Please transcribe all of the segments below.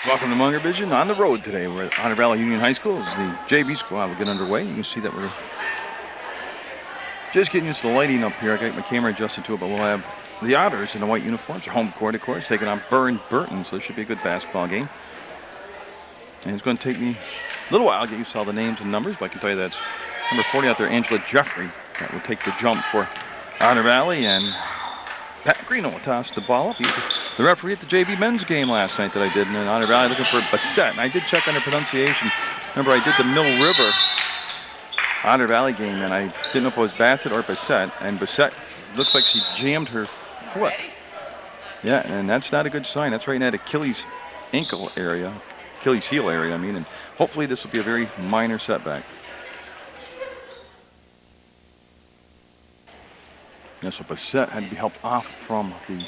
Welcome to Munger Vision on the road today. We're at Otter Valley Union High School. As the JV squad will get underway. You can see that we're just getting used to the lighting up here. I got my camera adjusted to it, but we'll have the Otters in the white uniforms. Their home court, of course, taking on Burr Burton, so this should be a good basketball game. And it's going to take me a little while to get used to all the names and numbers, but I can tell you that's number 40 out there, Angela Jeffrey. That will take the jump for Otter Valley, and Pat Greeno will toss the ball up. He was the referee at the JV men's game last night that I did in Otter Valley looking for Bassett. And I did check on her pronunciation. Remember, I did the Mill River Otter Valley game, and I didn't know if it was Bassett or Bassett. And Bassett looks like she jammed her foot. Yeah, and that's not a good sign. That's right in that Achilles ankle area, Achilles heel area, I mean. And hopefully this will be a very minor setback. Yeah, so Bassett had to be helped off from the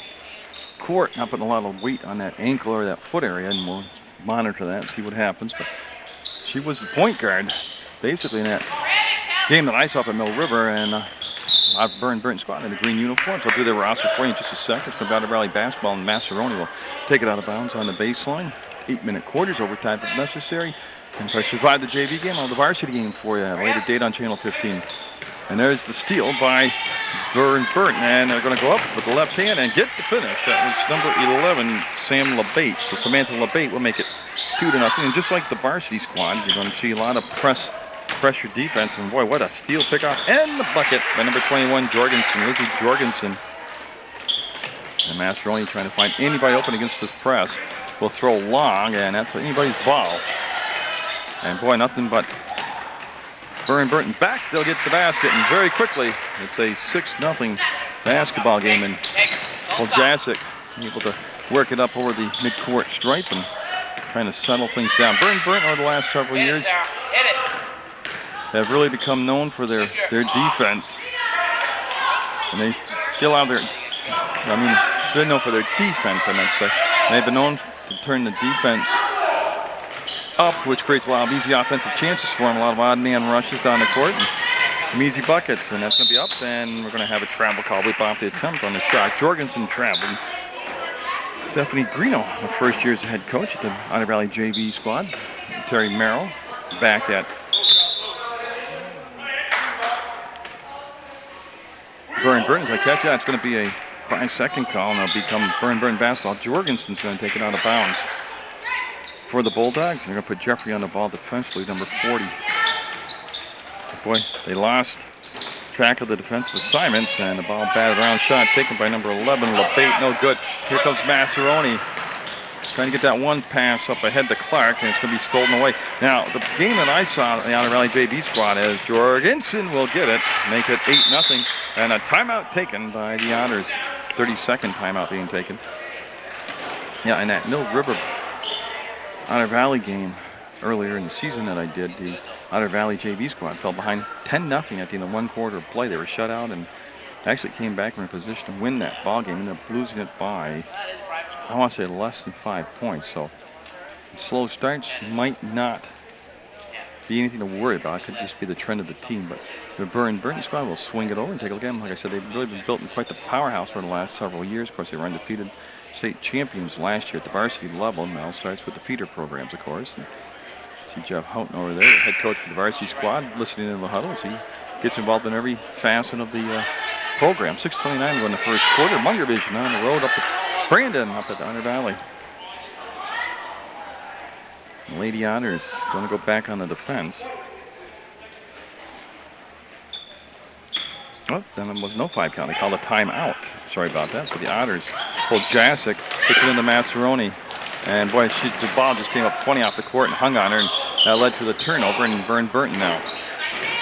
court, not putting a lot of weight on that ankle or that foot area, and we'll monitor that and see what happens. But she was the point guard, basically, in that game that I saw up at Mill River, and Burr Burton squad in the green uniforms. I'll do their roster for you in just a second. It's going to be Otter Valley basketball, and Massaroni will take it out of bounds on the baseline. 8-minute quarters, overtime if necessary. And if I survive the JV game, I'll have the varsity game for you at a later date on Channel 15. And there's the steal by Burr Burton, and they're going to go up with the left hand and get the finish. That was number 11, Sam LeBate. So Samantha LeBate will make it 2-0. And just like the varsity squad, you're going to see a lot of pressure defense. And boy, what a steal pickoff and the bucket by number 21, Jorgensen, Lizzie Jorgensen. And Mastroni trying to find anybody open against this press. Will throw long, and that's anybody's ball. And boy, nothing but Burr Burton back. They'll get the basket, and very quickly, it's a 6-0 basketball game. And Poljasic able to work it up over the midcourt stripe and trying to settle things down. Burr Burton over the last several years have really become known for their defense. And they get a lot of they're known for their defense, I might say. And they've been known to turn the defense up, which creates a lot of easy offensive chances for them. A lot of odd man rushes down the court and some easy buckets. And that's going to be up, and we're going to have a travel call. We off the attempt on the shot. Jorgensen traveled. Stephanie Greeno, the first year as head coach at the Otter Valley JV squad. Terry Merrill back at Burr Burton. As I catch that, it's going to be a 5-second call, and it'll become Burr Burton basketball. Jorgensen's going to take it out of bounds for the Bulldogs. They're going to put Jeffrey on the ball defensively, number 40. Boy, they lost track of the defensive assignments, and the ball batted around, shot taken by number 11, LeBate, no good. Here comes Massaroni, trying to get that one pass up ahead to Clark, and it's going to be stolen away. Now, the game that I saw in the Otter Valley JV squad is Jorgensen will get it, make it 8-0, and a timeout taken by the Otters. 30-second timeout being taken. Yeah, and that Mill River Otter Valley game earlier in the season that I did, the Otter Valley JV squad fell behind 10-0 at the end of one quarter of play. They were shut out and actually came back in a position to win that ball game, and ended up losing it by, I want to say, less than 5 points. So slow starts might not be anything to worry about. It could just be the trend of the team. But the Burr Burton squad will swing it over and take a look at them. Like I said, they've really been built in quite the powerhouse for the last several years. Of course, they were undefeated state champions last year at the varsity level. Now starts with the feeder programs, of course. And see Jeff Houghton over there, the head coach for the varsity squad, listening in the huddle as he gets involved in every facet of the program. 6:29 in the first quarter. Munger Vision on the road up at Brandon, up at Otter Valley. The Lady Otters going to go back on the defense. Oh, then there was no 5 count. They called a timeout. Sorry about that. So the Otters pulled Jasic, puts it into Massaroni. And boy, the ball just came up funny off the court and hung on her. And that led to the turnover. And Burr Burton now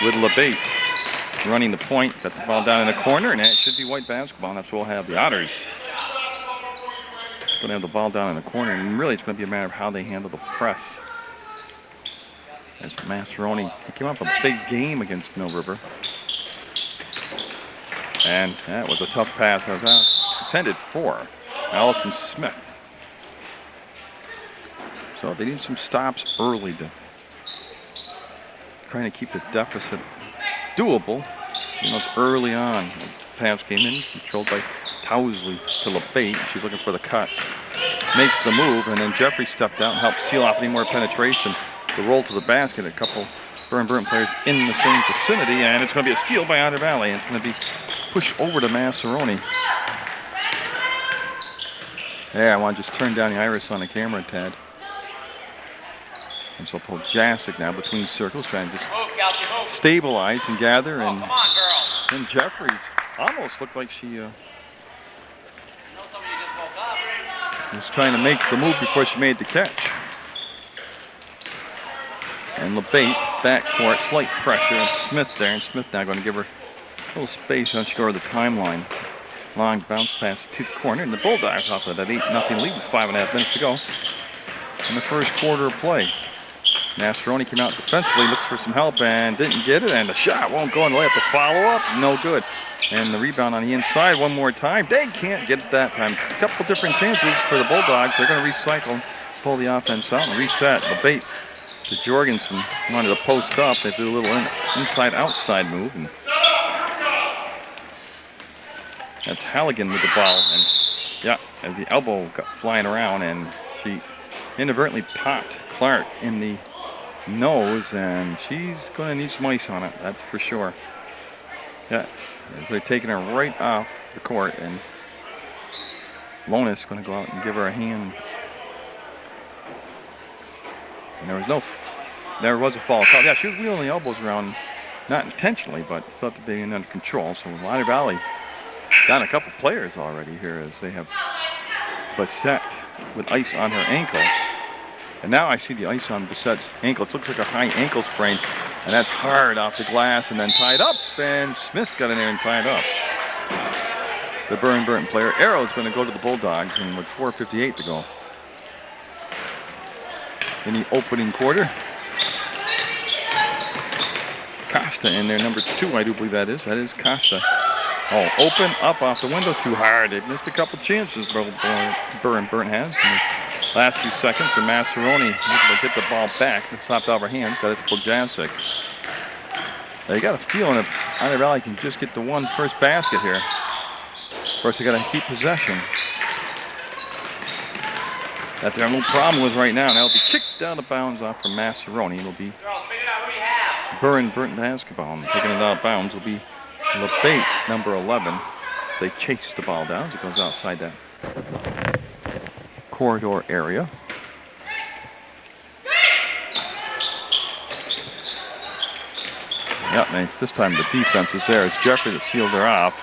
with LeBate running the point. Got the ball down in the corner. And it should be white basketball. And that's what we'll have. The Otters going to have the ball down in the corner. And really, it's going to be a matter of how they handle the press. As Massaroni, he came up a big game against Mill River. And that was a tough pass. That was intended for Allison Smith. So they need some stops early to trying to keep the deficit doable. You know, it's early on. The pass came in, controlled by Towsley to LeBate. She's looking for the cut. makes the move, and then Jeffrey stepped out and helped seal off any more penetration. The roll to the basket, a couple Burr Burton players in the same vicinity, and it's going to be a steal by Otter Valley. It's going to be pushed over to Massaroni. Yeah, I want to just turn down the iris on the camera, Tad. And so Poljasic now between circles, trying to just stabilize and gather. And Jeffries almost looked like she was trying to make the move before she made the catch. And LeBate, backcourt, slight pressure, and Smith there. And Smith now going to give her a little space as she go to the timeline. Long bounce pass to the corner, and the Bulldogs off of that 8-0 lead with 5.5 minutes to go in the first quarter of play. Massaroni came out defensively, looks for some help, and didn't get it, and the shot won't go, and they'll have to follow up. No good. And the rebound on the inside one more time. They can't get it that time. A couple different chances for the Bulldogs. They're going to recycle, pull the offense out, and reset. LeBate to Jorgensen. Wanted to post up. They do a little inside-outside move. And that's Halligan with the ball. And yeah, as the elbow got flying around, and she inadvertently popped Clark in the nose, and she's going to need some ice on it, that's for sure. Yeah, as they're taking her right off the court, and Lonis going to go out and give her a hand. And there was a fall. Yeah, she was wheeling the elbows around, not intentionally, but thought that they were under control. So Otter Valley got a couple players already here as they have Bassett with ice on her ankle. And now I see the ice on Bassett's ankle. It looks like a high ankle sprain, and that's hard off the glass and then tied up, and Smith got in there and tied up. The Burr Burton player. Arrow's going to go to the Bulldogs, and with 4:58 to go in the opening quarter. Costa in there, number 2, I do believe that is. That is Costa. Oh, open up off the window too hard. They've missed a couple chances, Burr Burton has. Last few seconds, and Massaroni able to get the ball back. It stopped out of her hands. Got it to Poljasic. They got a feeling that Otter Valley can just get the one first basket here. Of course, they got to keep possession. That they're having a little problem with right now. Now it'll be kicked out of bounds off from Massaroni. It'll be Burr Burton basketball. And taking it out of bounds will be LeBate, number 11. They chase the ball down. It goes outside that corridor area. Yep, and this time the defense is there. It's Jeffrey that sealed her off,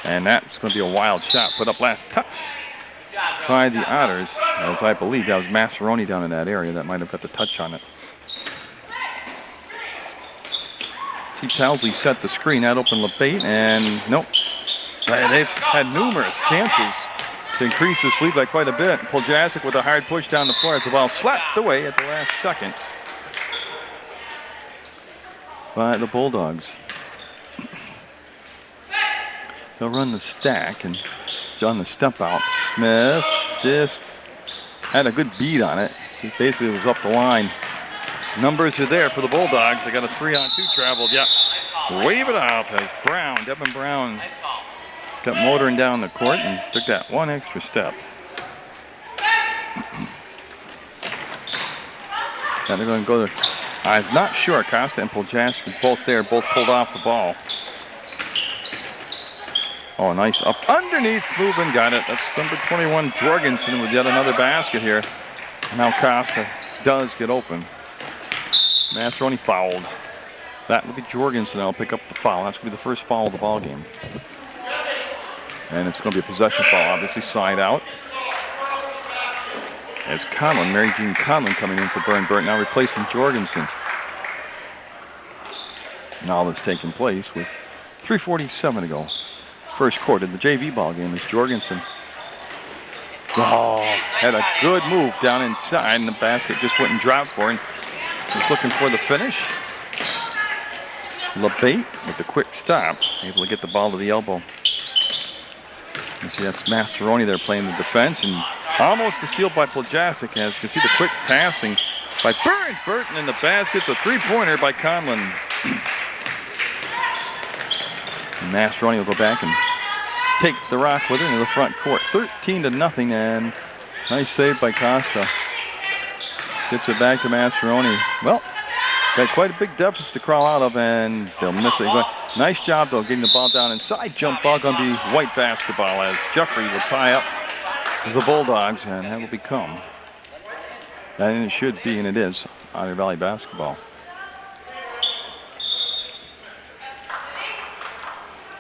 and that's going to be a wild shot put up last touch by the Otters, as I believe that was Massaroni down in that area that might have got the touch on it. T. Towsley set the screen. That opened LeBate, and nope. They've had numerous chances to increase this lead by quite a bit. Poljasic with a hard push down the floor as the ball slapped away at the last second by the Bulldogs. They'll run the stack, and on the step out, Smith just had a good beat on it. He basically was up the line. Numbers are there for the Bulldogs. They got a 3-on-2 traveled. Yep. Wave it off as Devin Brown got motoring down the court and took that one extra step. Now they're going to go to, I'm not sure, Costa and Poljasic both there, both pulled off the ball. Oh, nice up underneath move and got it. That's number 21, Jorgensen, with yet another basket here. Now Costa does get open. Massaroni fouled. That will be Jorgensen. I'll pick up the foul. That's going to be the first foul of the ball game. And it's going to be a possession foul, obviously, side out. As Conlon, Mary Jean Conlon coming in for Burr Burton, now replacing Jorgensen. And all that's taking place with 3:47 to go. First quarter, the JV ball game is Jorgensen. Oh, had a good move down inside, and the basket just wouldn't drop for him. He's looking for the finish. LeBate with the quick stop, able to get the ball to the elbow. You see that's Massaroni there playing the defense, and almost a steal by Poljasic, as you can see the quick passing by Burr Burton in the basket. It's a three-pointer by Conlon. And Massaroni will go back and take the rock with her into the front court. 13-0, and Nice save by Costa. Gets it back to Masseroni. Well, got quite a big deficit to crawl out of, and they'll miss it. Nice job, though, getting the ball down inside. Jump ball going to be White basketball as Jeffrey will tie up the Bulldogs, and that will become, and it should be, and it is, Otter Valley basketball.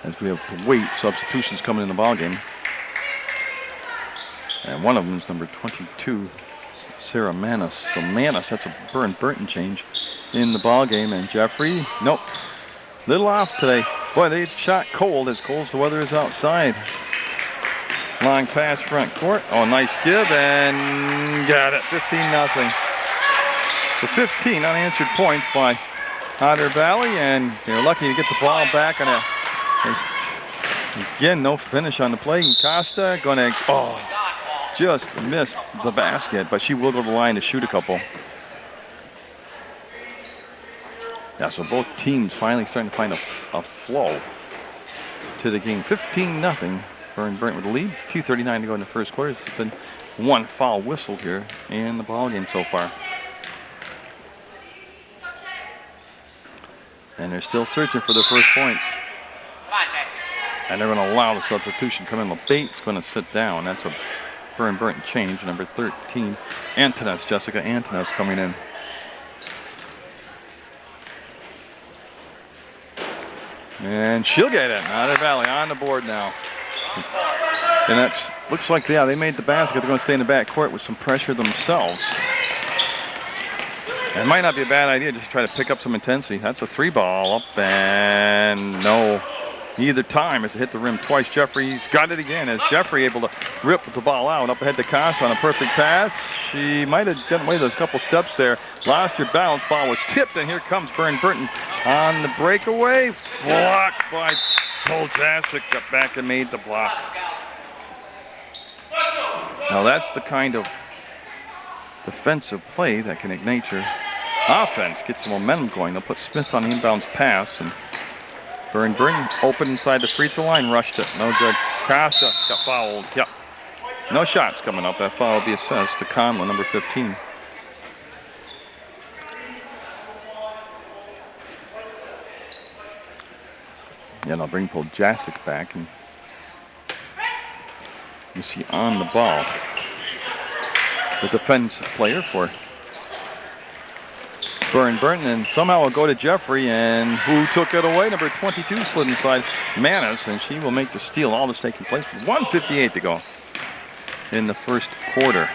As we have to wait, substitutions coming in the ball game. And one of them is number 22, Sarah Manis. So Manis, that's a Burr change in the ball game. And Jeffrey, nope, little off today. Boy, they shot cold as cold as the weather is outside. Long pass front court. Oh, nice give, and got it. 15-0. So 15 unanswered points by Otter Valley, and they're lucky to get the ball back on a. Again, no finish on the play. And Costa going to, just missed the basket, but she will go to the line to shoot a couple. Yeah, so both teams finally starting to find a flow to the game. 15-0. Burr Burton with the lead. 2:39 to go in the first quarter. There's been one foul whistled here in the ball game so far. And they're still searching for their first point. And they're going to allow the substitution come in. LeBate's going to sit down. That's a Burr Burton change. Number 13, Antones, Jessica Antones coming in. And she'll get it. Otter Valley on the board now. And that looks like, yeah, they made the basket. They're going to stay in the back court with some pressure themselves. And it might not be a bad idea just to try to pick up some intensity. That's a three ball up, and no. Neither time as it hit the rim twice. Jeffrey's got it again as Jeffrey able to rip the ball out. Up ahead to Costa on a perfect pass. She might have gotten away with a couple steps there. Lost her balance. Ball was tipped, and here comes Burr Burton on the breakaway. Blocked by Poljasic. Got back and made the block. Now that's the kind of defensive play that can ignite your offense. Get some momentum going. They'll put Smith on the inbounds pass, and Burr Burton open inside the free throw line, rushed it. No good. Costa got fouled. Yep. No shots coming up. That foul will be assessed to Conlon, number 15. Yeah, they'll bring Poljasic back, and you see on the ball the defensive player for Burr Burton, and somehow will go to Jeffrey, and who took it away? Number 22 slid inside Manis, and she will make the steal. All this taking place with 1:58 to go in the first quarter.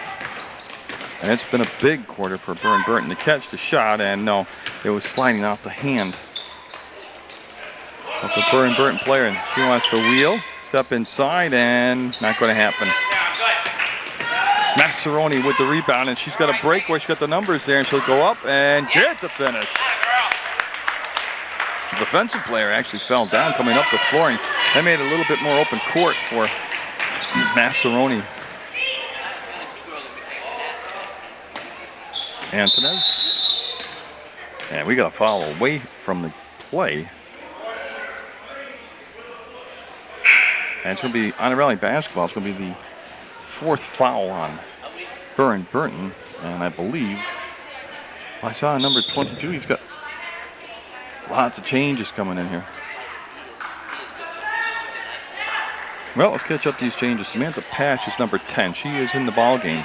And it's been a big quarter for Burr Burton to catch the shot, and no, it was sliding off the hand of the Burr Burton player, and she wants to wheel, step inside, and not going to happen. Masseroni with the rebound, and she's got a break where she's got the numbers there, and she'll go up and get the finish. The defensive player actually fell down coming up the floor, and that made it a little bit more open court for Masseroni. Antones. And we got a foul away from the play. And it's going to be Otter Valley basketball. It's going to be the fourth foul on Burr Burton, and I believe I saw number 22. He's got lots of changes coming in here. Well, let's catch up these changes. Samantha Pash is number 10. She is in the ball game.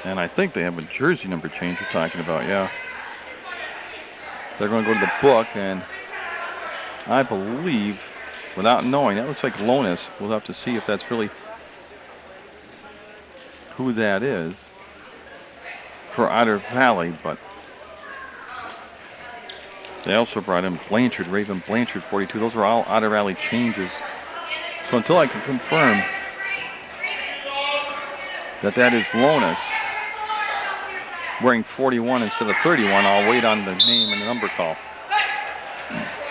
And I think they have a jersey number change you're talking about, yeah. They're going to go to the book, and I believe, without knowing, that looks like Lonis. We'll have to see if that's really who that is for Otter Valley, but they also brought in Blanchard, Raven Blanchard, 42. Those are all Otter Valley changes. So until I can confirm that that is Lonis wearing 41 instead of 31, I'll wait on the name and the number call.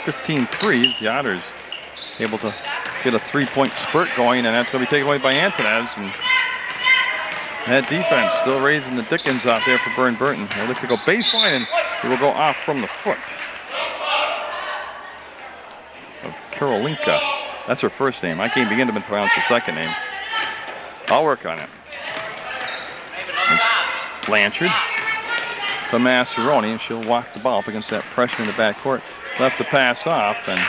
15-3, the Otters able to get a three-point spurt going, and that's going to be taken away by Antones. And that defense still raising the Dickens out there for Burr Burton. They'll look to go baseline, and it will go off from the foot of Karolinka. That's her first name. I can't begin to pronounce her second name. I'll work on it. Blanchard to Massaroni, and she'll walk the ball up against that pressure in the backcourt. Left the pass off, and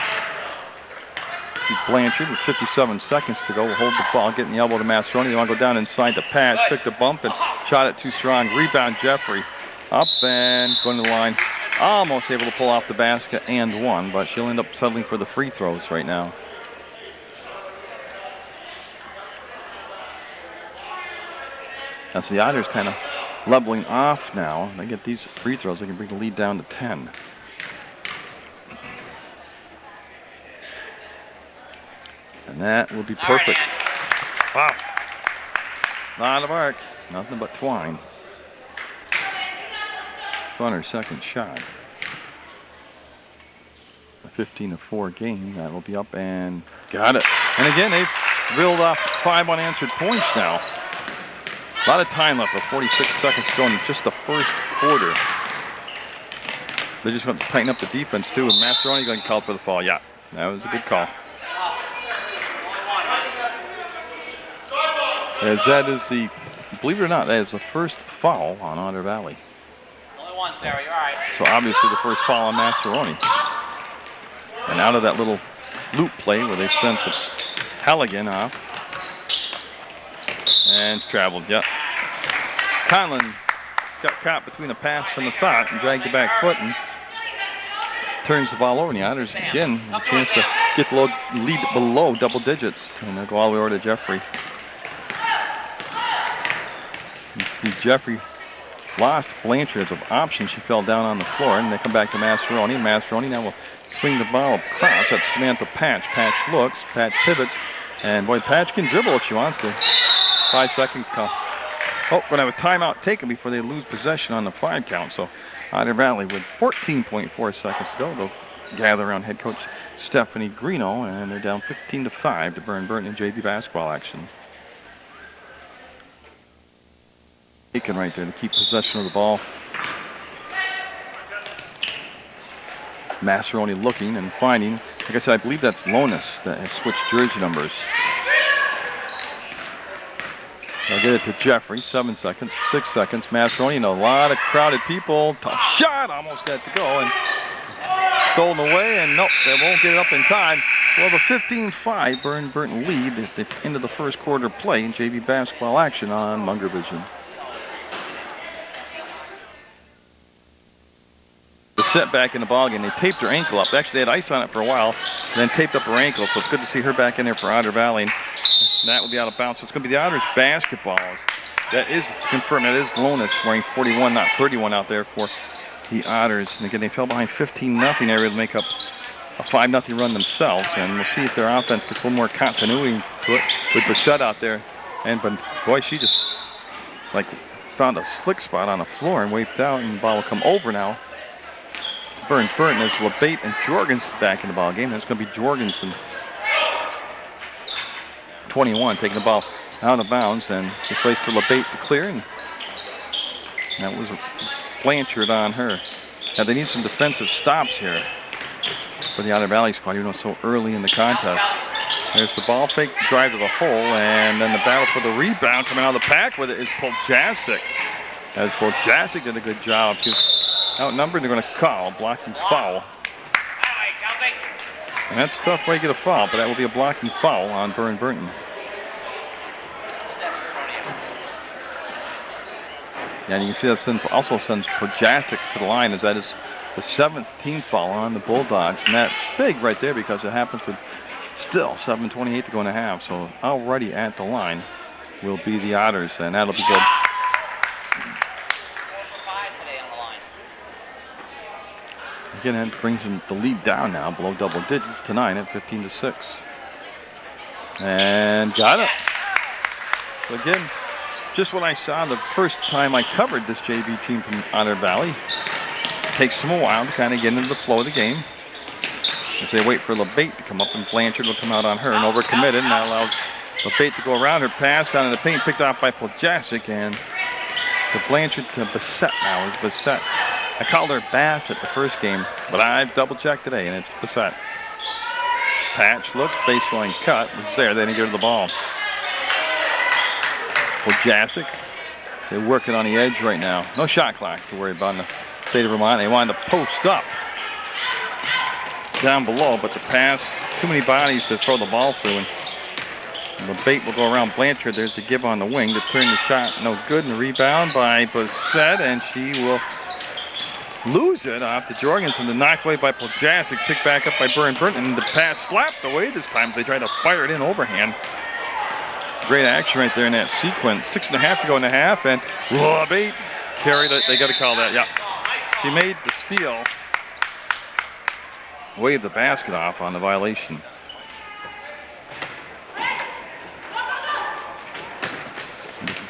Blanchard with 57 seconds to go will hold the ball, getting the elbow to Massaroni. They want to go down inside the patch, took the bump, and shot it too strong. Rebound Jeffrey. Up and going to the line. Almost able to pull off the basket and one, but she'll end up settling for the free throws right now. That's the Otters kind of leveling off now. They get these free throws, they can bring the lead down to 10. And that will be perfect. Wow. Not of arc. Nothing but twine. On her second shot. A 15-4 game. That will be up and got it. And again, they've reeled off 5 unanswered points now. A lot of time left with 46 seconds to go in just the first quarter. They just want to tighten up the defense too. And Massaroni going to call for the foul. Yeah, that was a good call. As that is the, believe it or not, that is the first foul on Otter Valley. Only one, Sarah, you're all right. So obviously the first foul on Massaroni. And out of that little loop play where they sent the Halligan off. And traveled, yep. Conlon got caught between a pass and a thought and dragged the back foot and turns the ball over. And the Otters again a chance to get the lead below double digits. And they'll go all the way over to Jeffrey. Jeffrey lost Blanchard as an option. She fell down on the floor, and they come back to Massaroni. Massaroni now will swing the ball across. That's Samantha Patch. Patch looks, Patch pivots, and boy, Patch can dribble if she wants to. 5 seconds call. Oh, going to have a timeout taken before they lose possession on the 5 count. So Otter Valley with 14.4 seconds to go. They'll gather around head coach Stephanie Greeno, and they're down 15-5 to Burr Burton in JV basketball action. Taken right there to keep possession of the ball. Massaroni looking and finding. Like I said, I believe that's Lonis that has switched jersey numbers. They'll get it to Jeffrey. 7 seconds, 6 seconds. Massaroni and a lot of crowded people. Tough shot, almost got to go and stolen away. And nope, they won't get it up in time. We'll have a 15-5 Burr Burton lead at the end of the first quarter play in JV basketball action on Munger Vision. The setback in the ball game. They taped her ankle up. Actually, they had ice on it for a while, then taped up her ankle. So it's good to see her back in there for Otter Valley. And that will be out of bounds. So it's going to be the Otters basketball. That is confirmed. That is Lonis wearing 41, not 31 out there for the Otters. And again, they fell behind 15-0 area to make up a 5-0 run themselves. And we'll see if their offense gets a little more continuity to it with Bissett out there. But boy, she just like found a slick spot on the floor and waved out, and the ball will come over now. Burr Burton as LeBate and Jorgensen back in the ball game. That's going to be Jorgensen, 21, taking the ball out of bounds, and just waits for LeBate to clear, and that was Blanchard on her. Now they need some defensive stops here for the Otter Valley squad, even though it's so early in the contest. There's the ball fake, drive to the hole, and then the battle for the rebound coming out of the pack with it is Poljasic. As Poljasic did a good job. Outnumbered, they're going to call blocking foul. And that's a tough way to get a foul, but that will be a blocking foul on Burr Burton. And you can see that also sends Poljasic to the line, as that is the 7th team foul on the Bulldogs. And that's big right there because it happens with still 7:28 to go in the half. So already at the line will be the Otters, and that'll be good. Again, that brings the lead down now below double digits to 9 at 15-6. And got it. So again, just what I saw the first time I covered this JV team from Otter Valley. It takes them a while to kind of get into the flow of the game. As they wait for LeBate to come up, and Blanchard will come out on her and overcommitted, and that allows LeBate to go around her, pass down in the paint, picked off by Poljasic, and to Blanchard to Bissett now is Bissett. I called her Bassett the first game, but I've double-checked today, and it's Bissett. Patch looks, baseline cut. It's there. They didn't get to the ball. Jasic, they're working on the edge right now. No shot clock to worry about in the state of Vermont. They wanted to post up down below, but the pass, too many bodies to throw the ball through. And the bait will go around Blanchard. There's a give on the wing to turn the shot. No good. And the rebound by Bassett, and she will lose it off to Jorgensen. The knocked away by Jasic, picked back up by Burr Burton. And the pass slapped away this time. They tried to fire it in overhand. Great action right there in that sequence. 6.5 to go in the half, and LeBate carried it. They got to call that. Yeah, she made the steal. Waved the basket off on the violation.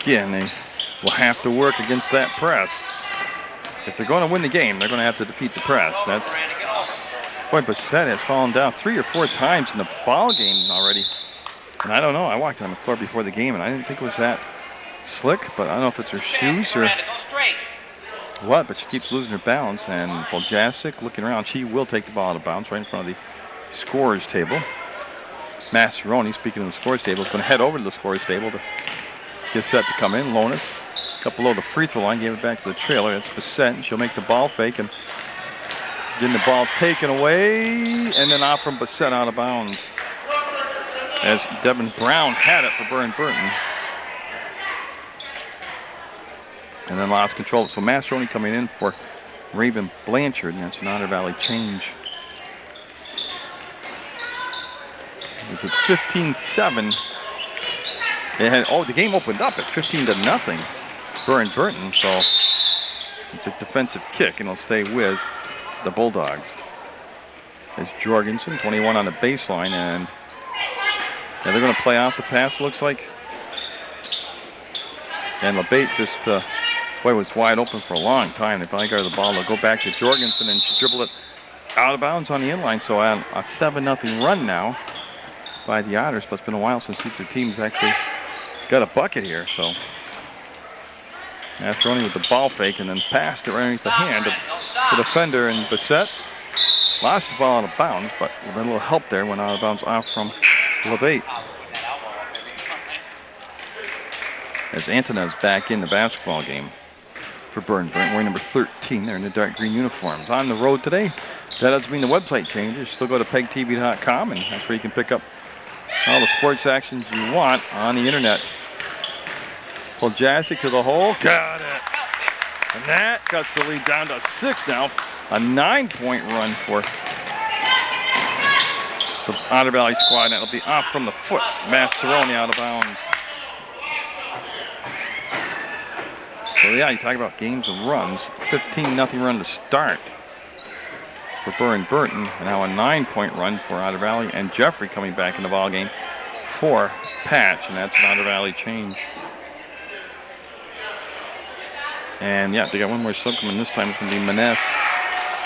Again, they will have to work against that press. If they're going to win the game, they're going to have to defeat the press. That's boy, Bassett has fallen down 3 or 4 times in the ball game already. And I don't know. I walked on the floor before the game, and I didn't think it was that slick, but I don't know if it's her shoes or what, but she keeps losing her balance. And Poljasic looking around. She will take the ball out of bounds right in front of the scorer's table. Masseroni, speaking of the scorer's table, is going to head over to the scorer's table to get set to come in. Lonis, a couple below the free throw line, gave it back to the trailer. That's Bassett, and she'll make the ball fake, and getting the ball taken away, and then off from Bassett out of bounds. As Devin Brown had it for Burr Burton. And then lost control. So Masseroni coming in for Raven Blanchard, and that's an Otter Valley change. It's at 15-7. The game opened up at 15-0. Burr Burton, so it's a defensive kick, and it'll stay with the Bulldogs. There's Jorgensen, 21 on the baseline, and they're going to play off the pass, looks like. And LeBate just, was wide open for a long time. They finally got the ball. They'll go back to Jorgensen, and she dribbled it out of bounds on the inline. So a 7-0 run now by the Otters, but it's been a while since either team's actually got a bucket here. So Masseroni with the ball fake, and then passed it right underneath the hand of the defender, and Bassett lost the ball out of bounds, but with a little help there, went out of bounds off from LeBate. As Antonez back in the basketball game for Burr Burton, wearing number 13. They're in the dark green uniforms. On the road today, that doesn't mean the website changes. Still go to PEGTV.com, and that's where you can pick up all the sports actions you want on the internet. Poljasic to the hole. Got it. And that cuts the lead down to 6 now. A 9-point run for the Otter Valley squad. That'll be off from the foot. Masseroni out of bounds. So yeah, you talk about games and runs. 15-0 run to start for Burr Burton, and now a 9-point run for Otter Valley. And Jeffrey coming back in the ball game for Patch, and that's an Otter Valley change. And yeah, they got one more sub coming. This time it's going to be Maness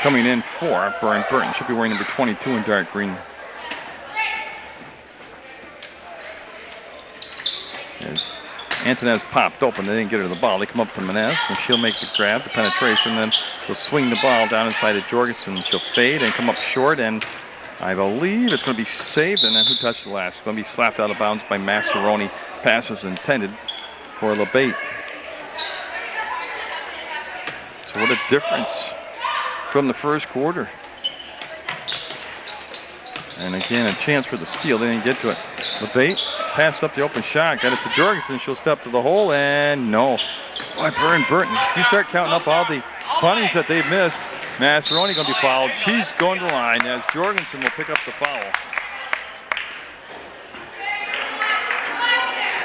coming in for Burr Burton. Should be wearing number 22 in dark green. As Antonez popped open, they didn't get her the ball. They come up to Maness, and she'll make the grab, the penetration, then she'll swing the ball down inside of Jorgensen. She'll fade and come up short, and I believe it's going to be saved. And then who touched the last? It's going to be slapped out of bounds by Masseroni. Pass was intended for LeBate. So what a difference from the first quarter. And again, a chance for the steal. They didn't get to it. LeBate passed up the open shot, got it to Jorgensen. She'll step to the hole, and no. Boy, Burr Burton, if you start counting up all the bunnies that they've missed, Masseroni going to be fouled. She's going to the line as Jorgensen will pick up the foul.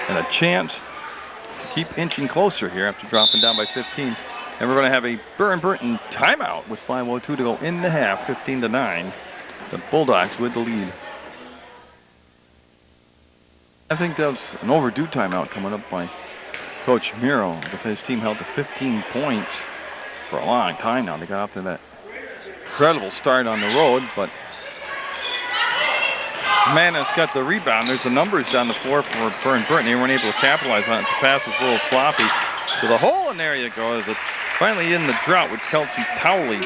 And a chance to keep inching closer here after dropping down by 15. And we're going to have a Burr Burton timeout with 5:02 to go in the half, 15-9. The Bulldogs with the lead. I think that was an overdue timeout coming up by Coach Miro, because his team held to 15 points for a long time now. They got off to that incredible start on the road, but Maness got the rebound. There's the numbers down the floor for Burr Burton. They weren't able to capitalize on it. The pass was a little sloppy to the hole, and there you go. As it finally in the drought with Kelsey Towsley.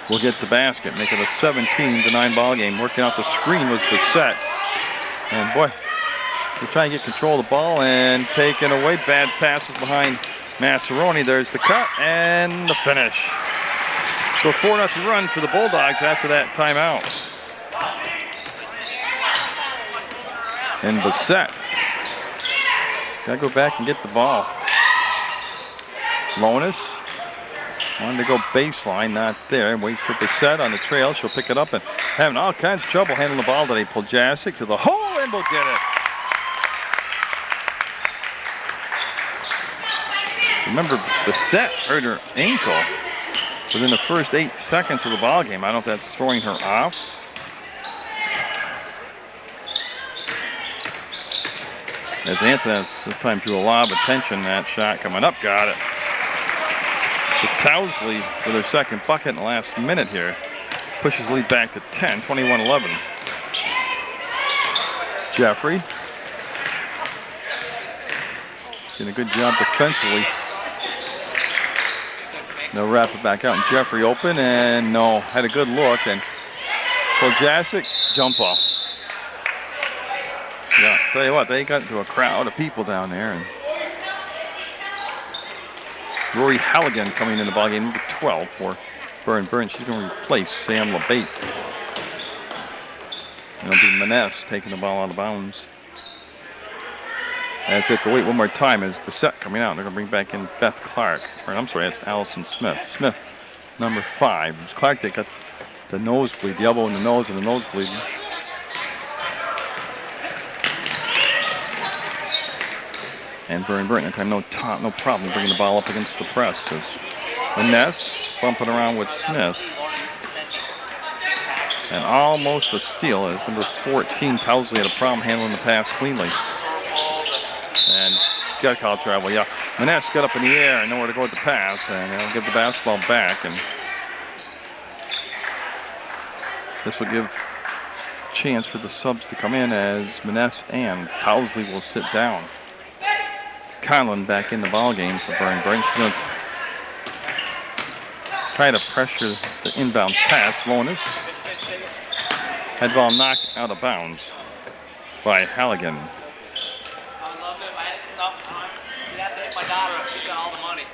will get the basket, make it a 17-9 ball game. Working out the screen was Bissett. And boy, they're trying to get control of the ball and taken away. Bad passes behind Massaroni. There's the cut and the finish. So 4-0 run for the Bulldogs after that timeout. And Bissett got to go back and get the ball. Lonis wanted to go baseline, not there. Waits for Bissett on the trail. She'll pick it up and having all kinds of trouble handling the ball today. Puljasic to the hole and will get it. Remember, Bissett hurt her ankle within the first 8 seconds of the ball game. I don't know if that's throwing her off. As Antonis this time drew a lot of attention, that shot coming up, got it. So Towsley with her second bucket in the last minute here. Pushes the lead back to 10, 21-11. Jeffrey doing a good job defensively. They'll wrap it back out, and Jeffrey open, and no, had a good look, and Puljasic, jump off. Yeah, tell you what, they got into a crowd of people down there, and Rory Halligan coming in the ballgame, number 12 for Burr Burton. She's going to replace Sam LeBate. And it'll be Maness taking the ball out of bounds. That's it. To wait one more time as Bissett coming out. They're going to bring back in Beth Clark. Or I'm sorry, that's Allison Smith. Smith, number 5. It's Clark that got the nosebleed, the elbow in the nose and the nosebleed. And Burr Burton, that time no problem bringing the ball up against the press. As Maness bumping around with Smith. And almost a steal as number 14, Towsley, had a problem handling the pass cleanly. And got call travel, yeah. Maness got up in the air and nowhere to go with the pass, and they'll give the basketball back. And this will give a chance for the subs to come in as Maness and Towsley will sit down. Conlon back in the ball game for Burr Burton. She's going to try to pressure the inbound pass. Lonis had the ball knocked out of bounds by Halligan.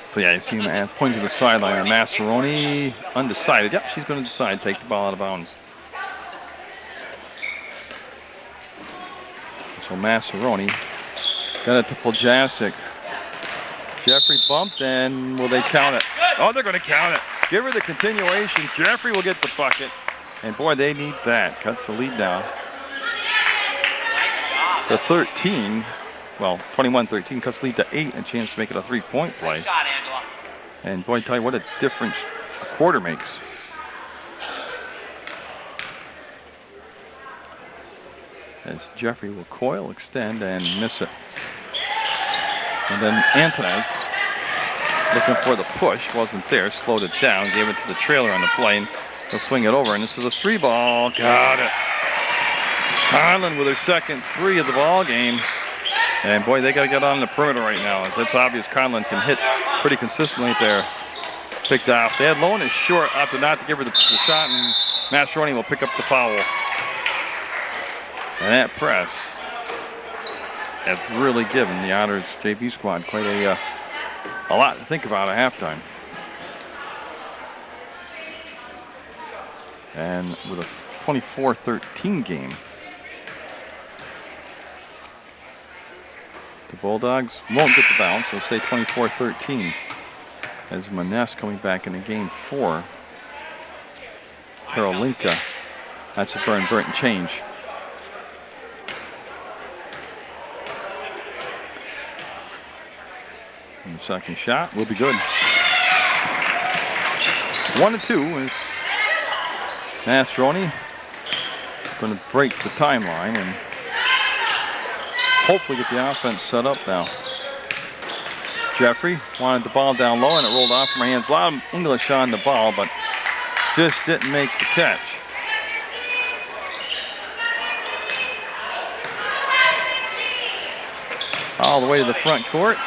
So yeah, you see him pointing to the sideline. Massaroni undecided. Yep, she's going to decide. Take the ball out of bounds. So Massaroni got it to Puljasic. Jeffrey bumped, and will they count it? Oh, they're going to count it. Give her the continuation. Jeffrey will get the bucket. And boy, they need that. Cuts the lead down to 13. Well, 21-13. Cuts the lead to 8. And a chance to make it a 3-point play. Nice shot, Angela. And boy, tell you what a difference a quarter makes. As Jeffrey will coil, extend, and miss it. And then Antonis, looking for the push, wasn't there, slowed it down, gave it to the trailer on the play, and he'll swing it over, and this is a 3-ball. Got it. Conlon with her second 3 of the ball game. And boy, they got to get on the perimeter right now, as it's obvious Conlon can hit pretty consistently there. Picked off. They had Lonis short, opted not to give her the shot, and Mastroni will pick up the foul. And that press has really given the Otters JV squad quite a lot to think about at halftime. And with a 24-13 game, the Bulldogs won't get the bounce. They'll stay 24-13 as Maness coming back in game 4. Karolinka, that's a Burr Burton change. And the second shot will be good. 1-2 is Mastroni going to break the timeline and hopefully get the offense set up now. Jeffrey wanted the ball down low and it rolled off from her hands. A lot of English on the ball, but just didn't make the catch. All the way to the front court.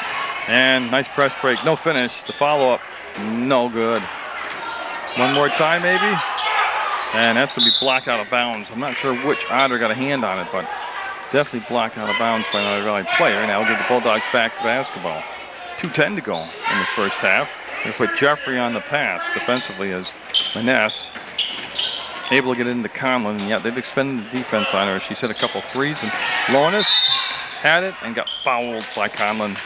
And nice press break, no finish. The follow-up, no good. One more time, maybe. And that's going to be blocked out of bounds. I'm not sure which Otter got a hand on it, but definitely blocked out of bounds by another Valley player. And that'll give the Bulldogs back to basketball. 2:10 to go in the first half. They put Jeffrey on the pass defensively as Maness able to get into Conlon. And yeah, they've expended the defense on her. She's hit a couple threes, and Lonis had it and got fouled by Conlon.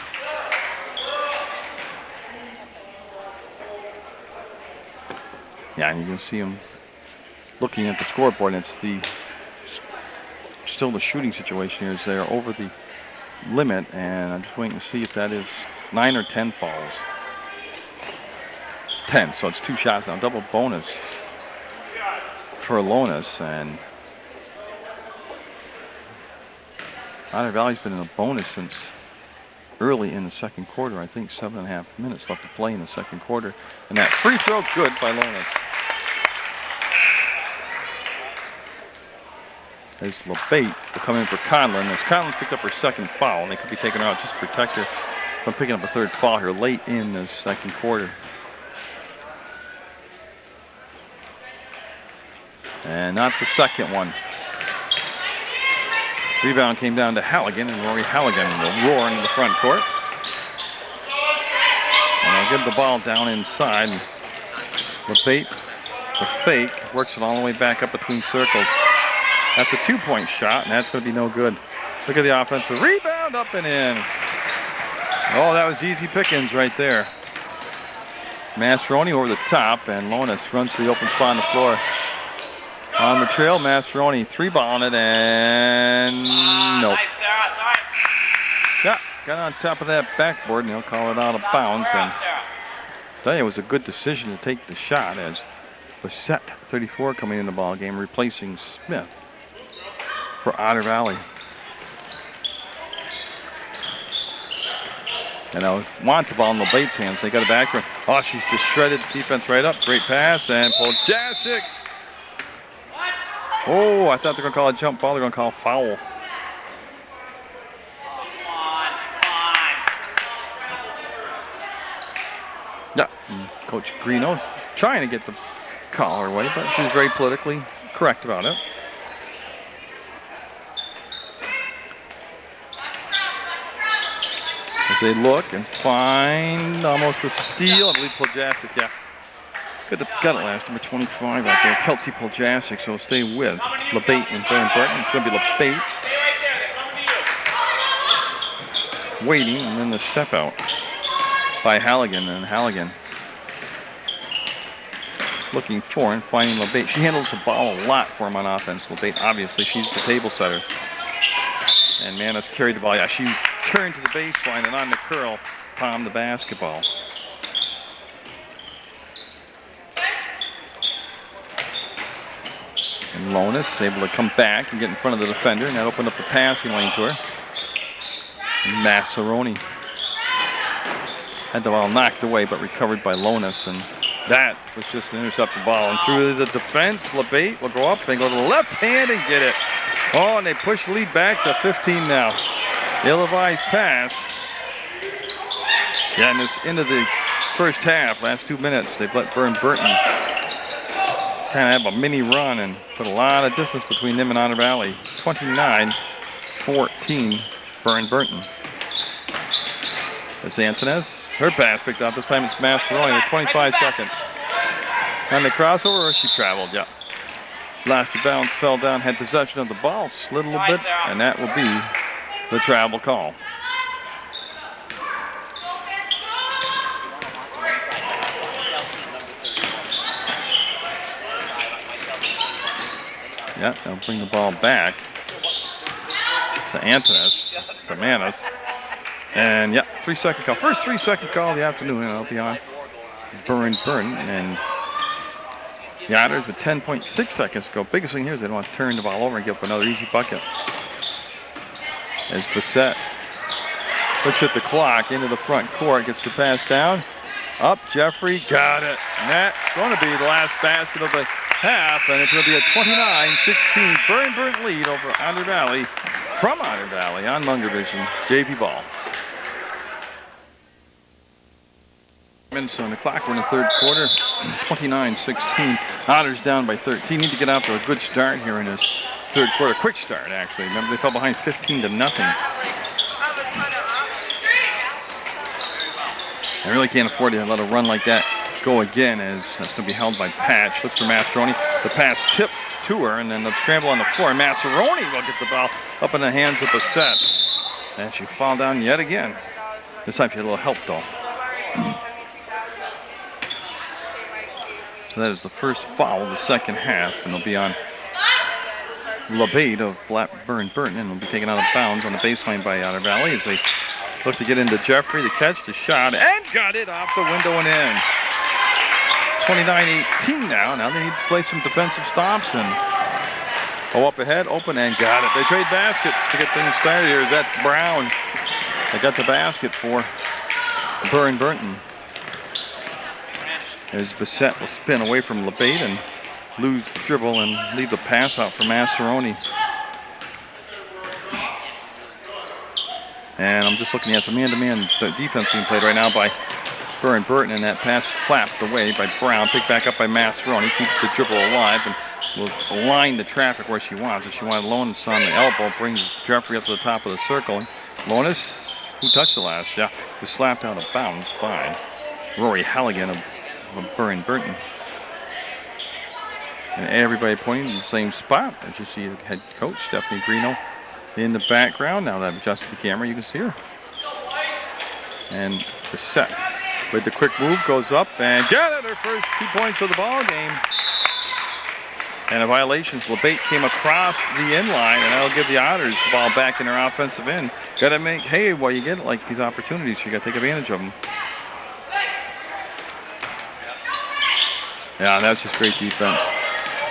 Yeah, and you can see him looking at the scoreboard, and it's still the shooting situation here is they're over the limit, and I'm just waiting to see if that is 9 or 10 fouls. 10, so it's 2 shots now, double bonus for Lonis, and Otter Valley's been in a bonus since early in the second quarter. I think 7.5 minutes left to play in the second quarter, and that free throw good by Lonis. As LeBate will come in for Conlon. As Conlon's picked up her second foul, and they could be taking her out just to protect her from picking up a third foul here late in the second quarter. And not the second one. Rebound came down to Halligan, and Rory Halligan will roar into the front court. And I'll give the ball down inside. LeBate, the fake, works it all the way back up between circles. That's a 2-point shot, and that's going to be no good. Look at the offensive rebound, up and in. Oh, that was easy pickings right there. Mastroeni over the top, and Lonis runs to the open spot on the floor. On the trail, Mastroeni 3-balling it, and nope. Nice, Sarah. It's all right. Yeah, got on top of that backboard, and they'll call it out of bounds. And I tell you, it was a good decision to take the shot as Bassett, 34, coming in the ball game, replacing Smith for Otter Valley. And I want the ball in LeBate's hands. They got it back. Oh, she's just shredded the defense right up. Great pass, and Poljasic. Oh, I thought they were going to call a jump ball. They're going to call a foul. Yeah, and Coach Greeno trying to get the call her way, but she was very politically correct about it. As they look and find almost a steal. I believe Poljasic, yeah. Got it last, number 25 out there, Kelsey Poljasic, so stay with LeBate and Burr Burton. It's going to be LeBate waiting, and then the step out by Halligan, and Halligan looking for and finding LeBate. She handles the ball a lot for him on offense. LeBate, obviously, she's the table setter. And Manis carried the ball. Yeah, she turned to the baseline and on the curl, palmed the basketball. And Lonis able to come back and get in front of the defender, and that opened up the passing lane to her. And Mastroeni had the ball knocked away, but recovered by Lonis, and that was just an intercepted ball. And through the defense, LeBate will go up and go to the left hand and get it. Oh, and they push the lead back to 15 now. Ill-advised pass. Yeah, and it's into the first half, last 2 minutes. They've let Burr Burton kind of have a mini run and put a lot of distance between them and Otter Valley. 29-14, Burr Burton. As Antones, her pass picked up. This time it's Mastroeni with 25 seconds. On the crossover, she traveled, yeah. Last bounce, fell down, had possession of the ball, slid a little bit, and that will be the travel call. Yeah, they'll bring the ball back to Antones, to Manis. And yeah, 3-second call. First 3-second call of the afternoon, and it'll be on Burr Burton. And the Otters with 10.6 seconds to go. Biggest thing here is they don't want to turn the ball over and give up another easy bucket. As Bassett looks at the clock into the front court, gets the pass down. Up, Jeffrey, got it. And that's going to be the last basket of the half, and it's going to be a 29-16 Burr Burton lead over Otter Valley from Otter Valley on Munger Vision JV Ball. Minutes on the clock. We're in the third quarter. 29-16. Otters down by 13. Need to get out to a good start here in this third quarter. Quick start, actually. Remember, they fell behind 15-0. I really can't afford to let a run like that go again, as that's going to be held by Patch. Looks for Masseroni. The pass tipped to her, and then the scramble on the floor. Masseroni will get the ball up in the hands of Bissett. And she fall down yet again. This time she had a little help, though. So that is the first foul of the second half, and it'll be on LeBate of Burr Burton, and will be taken out of bounds on the baseline by Otter Valley as they look to get into Jeffrey. The catch, the shot, and got it off the window and in. 29-18 now. Now they need to play some defensive stops and go up ahead, open, and got it. They trade baskets to get things started here. That's Brown. They got the basket for Burr Burton. As Bissett will spin away from LeBate and lose the dribble and leave the pass out for Masseroni. And I'm just looking at some man-to-man defense being played right now by Burr Burton, and that pass flapped away by Brown, picked back up by Masseroni, keeps the dribble alive and will align the traffic where she wants. If she wanted Lonis on the elbow, brings Jeffrey up to the top of the circle. Lonis, who touched the last? Yeah, was slapped out of bounds by Rory Halligan of Burr Burton. And everybody pointing to the same spot. As you see the head coach, Stephanie Greeno, in the background. Now that I've adjusted the camera, you can see her. And Bissett with the quick move goes up and got it, her first 2 points of the ball game. And a violation. LeBate came across the end line, and that'll give the Otters the ball back in their offensive end. Got to make hay while you get like these opportunities. You got to take advantage of them. Yeah, that's just great defense.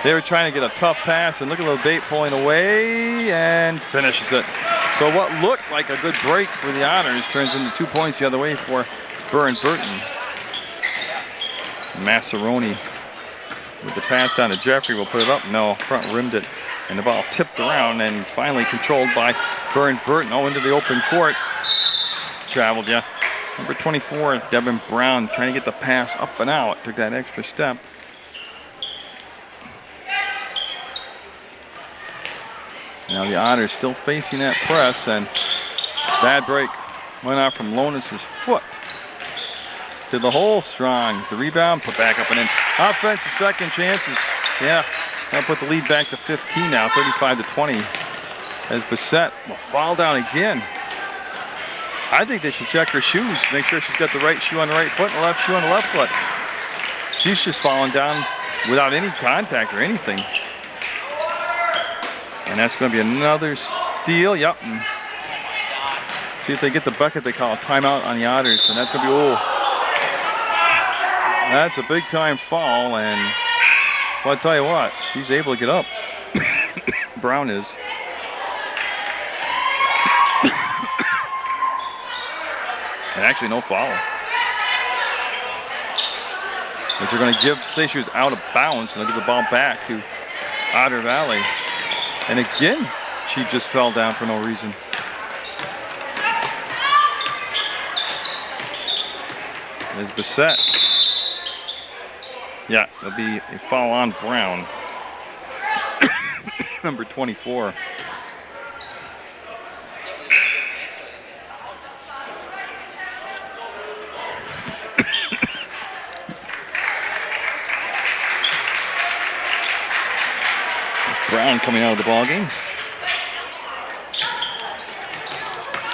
They were trying to get a tough pass, and look at LeBate pulling away and finishes it. So what looked like a good break for the Otters turns into 2 points the other way for Burr Burton. Masseroni with the pass down to Jeffrey will put it up. No, front rimmed it, and the ball tipped around and finally controlled by Burr Burton. Oh, into the open court. Traveled, yeah. Number 24, Devin Brown, trying to get the pass up and out. Took that extra step. Now the Otters still facing that press, and bad break went out from Lonis' foot to the hole. Strong. The rebound, put back up and in. Offensive second chances. Yeah, that'll put the lead back to 15 now, 35-20. As Bissett will fall down again. I think they should check her shoes, make sure she's got the right shoe on the right foot and the left shoe on the left foot. She's just falling down without any contact or anything. And that's going to be another steal. Yep. And see if they get the bucket. They call a timeout on the Otters, and that's going to be, oh, that's a big time fall. And well, I'll tell you what, she's able to get up. Brown is. And actually no foul. But they're going to give, say she was out of bounds, and they'll give the ball back to Otter Valley. And again, she just fell down for no reason. There's Bissett. Yeah, there'll be a foul on Brown. Number 24. Brown coming out of the ball game.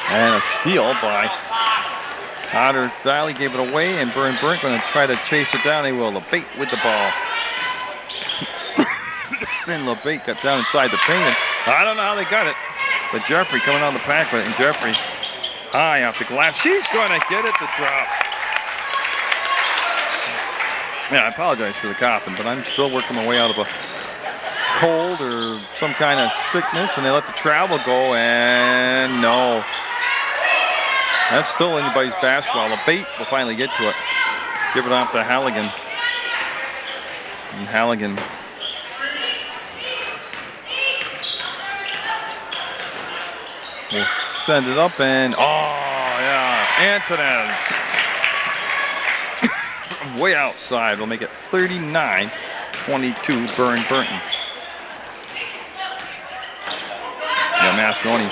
And a steal by Otter Valley, gave it away, and Burr Burton going to try to chase it down. They will. LeBate with the ball. And LeBate got down inside the paint, and I don't know how they got it, but Jeffrey coming on the pack with it, and Jeffrey high off the glass. She's going to get it to drop. Yeah, I apologize for the coughing, but I'm still working my way out of a cold or some kind of sickness, and they let the travel go, and no. That's still anybody's basketball. LeBate will finally get to it. Give it off to Halligan. And Halligan will send it up, and oh yeah, Antonez. way outside. Will make it 39-22 Burr Burton. Yeah, Mastroni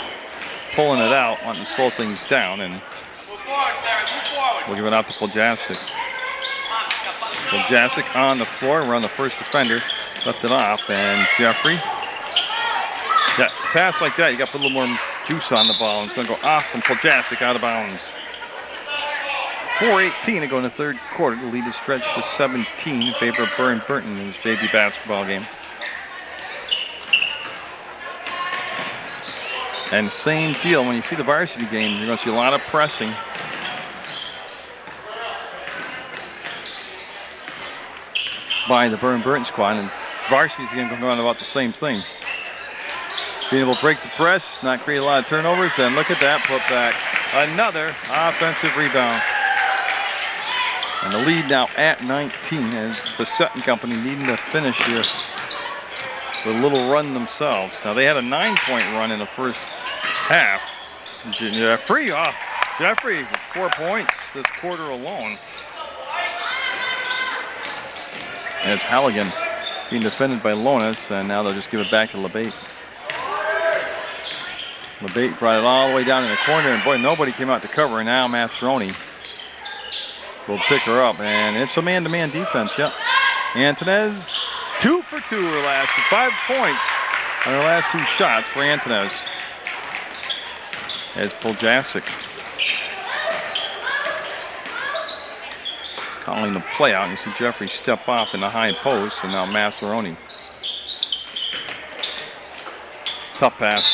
pulling it out, wanting to slow things down, and Move forward, Sarah. Move forward. we'll give it out to Poljasic. Poljasic on the floor. We're on the first defender. Left it off, and Jeffrey. Yeah, pass like that, you got to put a little more juice on the ball. It's going to go off from Poljasic, out of bounds. 4:18 to go in the third quarter. The lead is stretched to 17 in favor of Burr Burton in this JV basketball game. And same deal, when you see the varsity game, you're going to see a lot of pressing. By the Burr Burton squad, and varsity's game going on about the same thing. Being able to break the press, not create a lot of turnovers, and look at that putback. Another offensive rebound. And the lead now at 19 as Bassett and company needing to finish here with a little run themselves. Now they had a 9-point run in the first half. Jeffrey, Jeffrey with 4 points this quarter alone. And it's Halligan being defended by Lonis, and now they'll just give it back to LeBate. LeBate brought it all the way down in the corner, and boy, nobody came out to cover, and now Mastroni will pick her up, and it's a man-to-man defense, yep. Antonez, 2 for 2 her last, 5 points on her last 2 shots for Antonez. As Poljasic calling the play out. You see Jeffrey step off in the high post, and now Mastroni. Tough pass.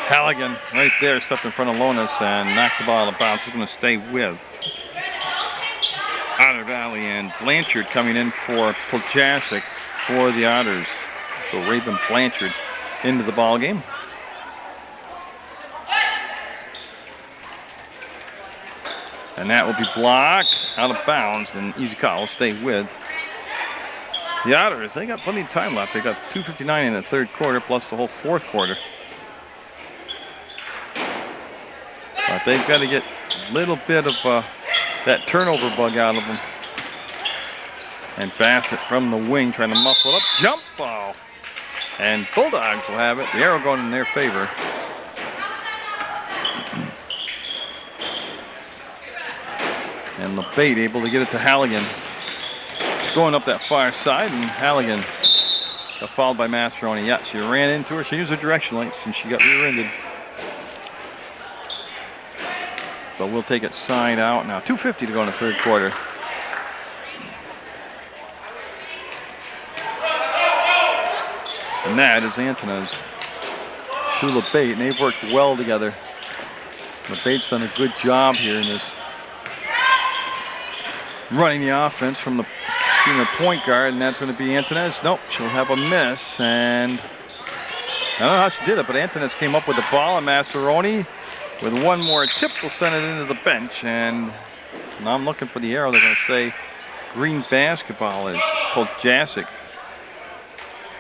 Halligan right there, stepped in front of Lonis and knocked the ball out of bounds. He's going to stay with Otter Valley, and Blanchard coming in for Poljasic for the Otters. So Raven Blanchard into the ball game. And that will be blocked out of bounds, and easy call will stay with the Otters. They got plenty of time left. They got 2:59 in the third quarter plus the whole fourth quarter. But they've got to get a little bit of that turnover bug out of them. And Bassett from the wing trying to muffle it up. Jump ball. And Bulldogs will have it. The arrow going in their favor. And LeBate able to get it to Halligan. It's going up that far side, and Halligan got fouled by Mastroni. Yeah, she ran into her. She used her direction lights, and she got rear-ended. But we'll take it side out now. 2:50 to go in the third quarter. And that is Antonez to LeBate, and they've worked well together. LeBate's done a good job here in this running the offense from the being a point guard, and that's going to be Antonez. Nope, she'll have a miss, and I don't know how she did it, but Antonez came up with the ball, and Mastroni with one more tip will send it into the bench, and now I'm looking for the arrow. They're going to say green basketball is Poljasic.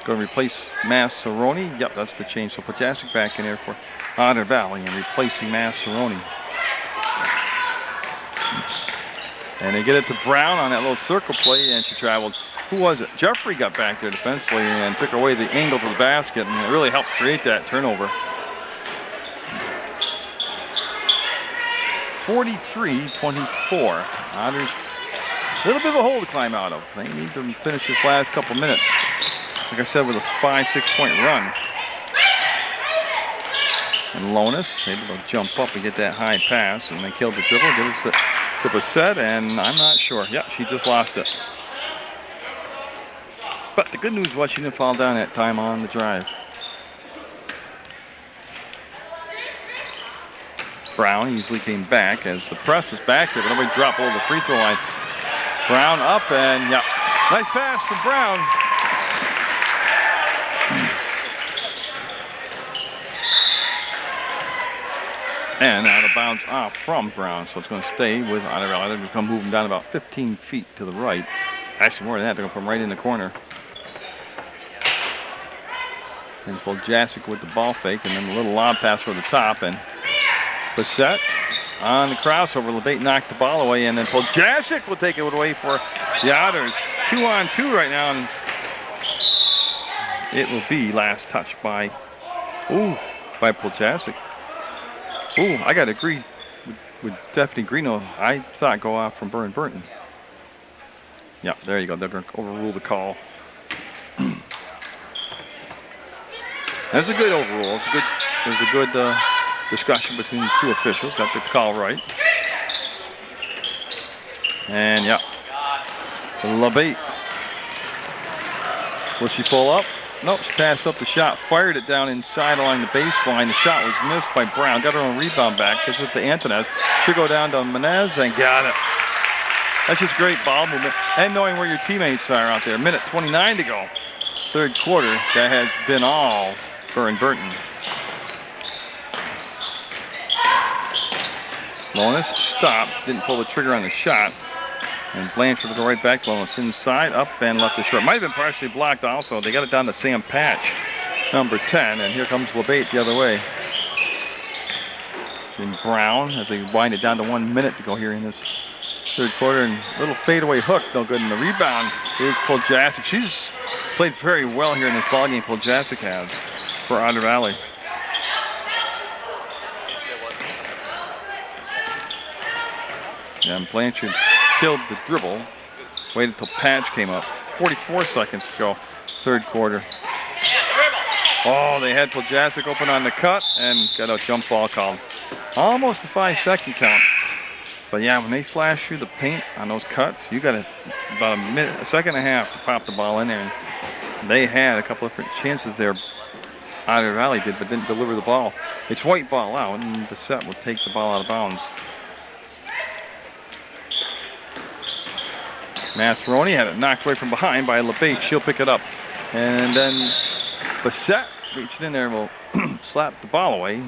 Going to replace Mastroni. Yep, that's the change. So Poljasic back in there for Otter Valley and replacing Mastroni. And they get it to Brown on that little circle play, and she traveled. Who was it? Jeffrey got back there defensively and took away the angle to the basket, and it really helped create that turnover. 43-24. Otters, a little bit of a hole to climb out of. They need to finish this last couple minutes, like I said, with a 5-6 point run. And Lonis able to jump up and get that high pass, and they killed the dribble. Give it to Bassett, and I'm not sure. Yeah, she just lost it. But the good news was she didn't fall down that time on the drive. Brown easily came back as the press was back there, but nobody dropped over the free throw line. Brown up, and yeah, nice pass from Brown. And out of bounds off from Brown, so it's going to stay with Otter Valley. They're going to come moving down about 15 feet to the right. Actually, more than that, they're going to come right in the corner. And Poljasic with the ball fake, and then a little lob pass for the top, and Bassett on the crossover. LeBate knocked the ball away, and then Poljasic will take it away for the Otters. 2-on-2 right now, and it will be last touch by Poljasic. I got to agree with Stephanie Greeno. I thought go off from Burr Burton. Yeah, there you go. They're going to overrule the call. That's a good overrule. It was a good discussion between the two officials. Got the call right. And yeah, LeBate. Will she pull up? Nope, she passed up the shot, fired it down inside along the baseline. The shot was missed by Brown. Got her own rebound back. Gives it to Antonez. Should go down to Menez and got it. That's just great ball movement and knowing where your teammates are out there. Minute 29 to go. Third quarter, that has been all Burr Burton. Lonis stopped, didn't pull the trigger on the shot. And Blanchard will go right back to Lonis. Inside, up, and left it short. Might have been partially blocked also. They got it down to Sam Patch, number 10. And here comes LeBate the other way. And Brown, as they wind it down to 1 minute to go here in this third quarter. And little fadeaway hook, no good. And the rebound is Poljasic. She's played very well here in this ballgame, Poljasic has, for Otter Valley. And Blanchard killed the dribble. Waited until Patch came up. 44 seconds to go, third quarter. Oh, they had Poljasic open on the cut and got a jump ball called. Almost a 5-second count. But yeah, when they flash through the paint on those cuts, you got about a second and a half to pop the ball in there. And they had a couple of different chances there. Otter Valley did, but didn't deliver the ball. It's white ball out, and Bissett will take the ball out of bounds. Mascheroni had it knocked away from behind by LeBate. She'll pick it up. And then Bissett reached in there and will slap the ball away.